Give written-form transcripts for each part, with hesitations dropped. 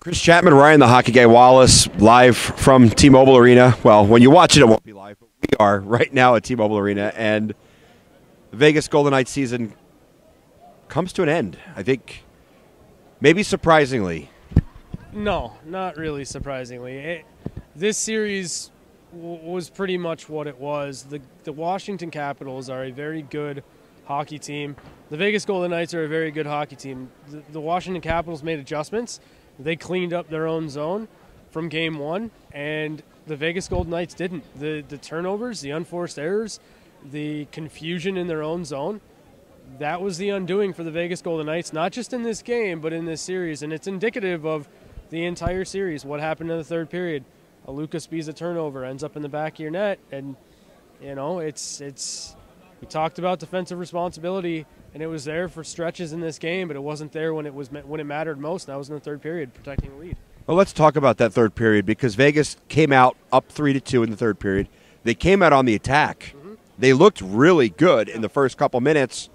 Chris Chapman, Ryan, the Hockey Guy Wallace, live from T-Mobile Arena. Well, when you watch it, it won't be live, but we are right now at T-Mobile Arena, and the Vegas Golden Knights season comes to an end. I think maybe surprisingly. No, not really surprisingly. This series was pretty much what it was. The Washington Capitals are a very good hockey team. The Vegas Golden Knights are a very good hockey team. The Washington Capitals made adjustments. They cleaned up their own zone from game one, and the Vegas Golden Knights didn't. The turnovers, the unforced errors, the confusion in their own zone, that was the undoing for the Vegas Golden Knights, not just in this game, but in this series. And it's indicative of the entire series, what happened in the third period. A Lucas Biza turnover ends up in the back of your net, and, you know, it's we talked about defensive responsibility, and it was there for stretches in this game, but it wasn't there when it mattered most. And that was in the third period, protecting the lead. Well, let's talk about that third period, because Vegas came out up 3-2 in the third period. They came out on the attack. Mm-hmm. They looked really good in the first couple minutes,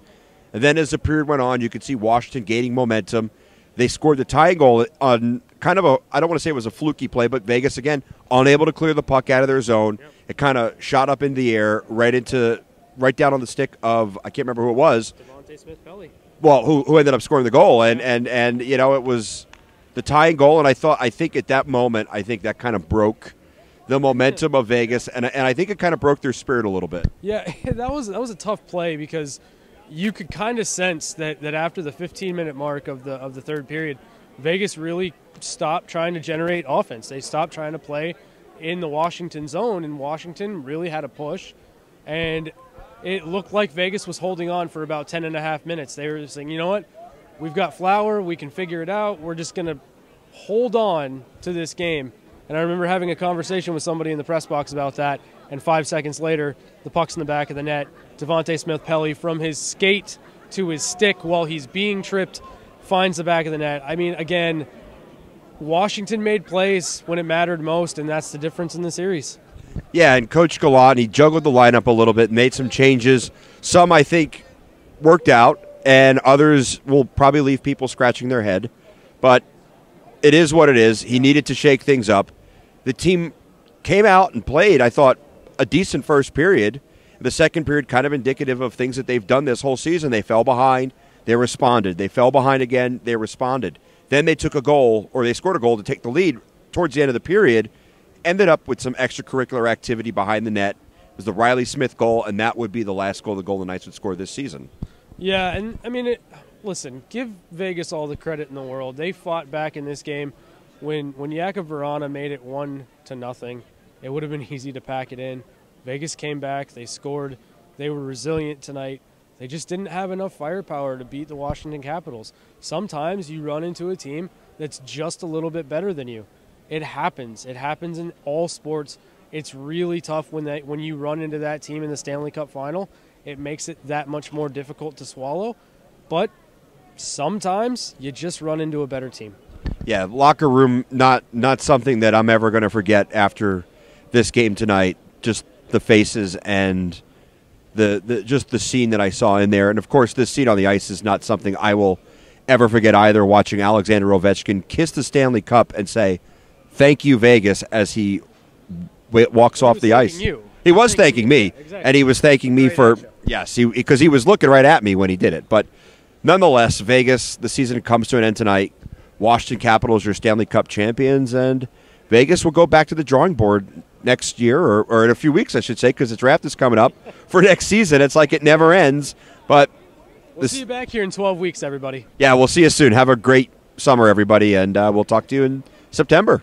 and then as the period went on, you could see Washington gaining momentum. They scored the tying goal on kind of I don't want to say it was a fluky play, but Vegas, again, unable to clear the puck out of their zone. Yep. It kind of shot up in the air right down on the stick of, I can't remember who it was. Smith-Pelly. Well, who ended up scoring the goal, and you know, it was the tying goal, and I think at that moment, I think that kind of broke the momentum of Vegas, and I think it kind of broke their spirit a little bit. Yeah, that was a tough play, because you could kind of sense that after the 15-minute mark of the third period, Vegas really stopped trying to generate offense. They stopped trying to play in the Washington zone, and Washington really had a push, and it looked like Vegas was holding on for about 10.5 minutes. They were just saying, you know what, we've got Flower, we can figure it out. We're just going to hold on to this game. And I remember having a conversation with somebody in the press box about that, and 5 seconds later, the puck's in the back of the net. Devontae Smith-Pelly, from his skate to his stick while he's being tripped, finds the back of the net. I mean, again, Washington made plays when it mattered most, and that's the difference in the series. Yeah, and Coach Gallant, he juggled the lineup a little bit, made some changes. Some, I think, worked out, and others will probably leave people scratching their head. But it is what it is. He needed to shake things up. The team came out and played, I thought, a decent first period. The second period kind of indicative of things that they've done this whole season. They fell behind, they responded. They fell behind again, they responded. Then they took a goal, or they scored a goal to take the lead towards the end of the period. Ended up with some extracurricular activity behind the net. It was the Riley Smith goal, and that would be the last goal the Golden Knights would score this season. Yeah, and I mean, listen, give Vegas all the credit in the world. They fought back in this game. When Jakub Vrana made it 1-0, it would have been easy to pack it in. Vegas came back. They scored. They were resilient tonight. They just didn't have enough firepower to beat the Washington Capitals. Sometimes you run into a team that's just a little bit better than you. It happens. It happens in all sports. It's really tough when you run into that team in the Stanley Cup final. It makes it that much more difficult to swallow. But sometimes you just run into a better team. Yeah, locker room, not something that I'm ever going to forget after this game tonight. Just the faces and just the scene that I saw in there. And, of course, this scene on the ice is not something I will ever forget either, watching Alexander Ovechkin kiss the Stanley Cup and say, "Thank you, Vegas," as he walks off the ice. He was thanking me, exactly. And he was thanking me for, yes, because he was looking right at me when he did it. But nonetheless, Vegas, the season comes to an end tonight. Washington Capitals are Stanley Cup champions, and Vegas will go back to the drawing board next year, or in a few weeks, I should say, because the draft is coming up for next season. It's like it never ends. But we'll see you back here in 12 weeks, everybody. Yeah, we'll see you soon. Have a great summer, everybody, and we'll talk to you in September.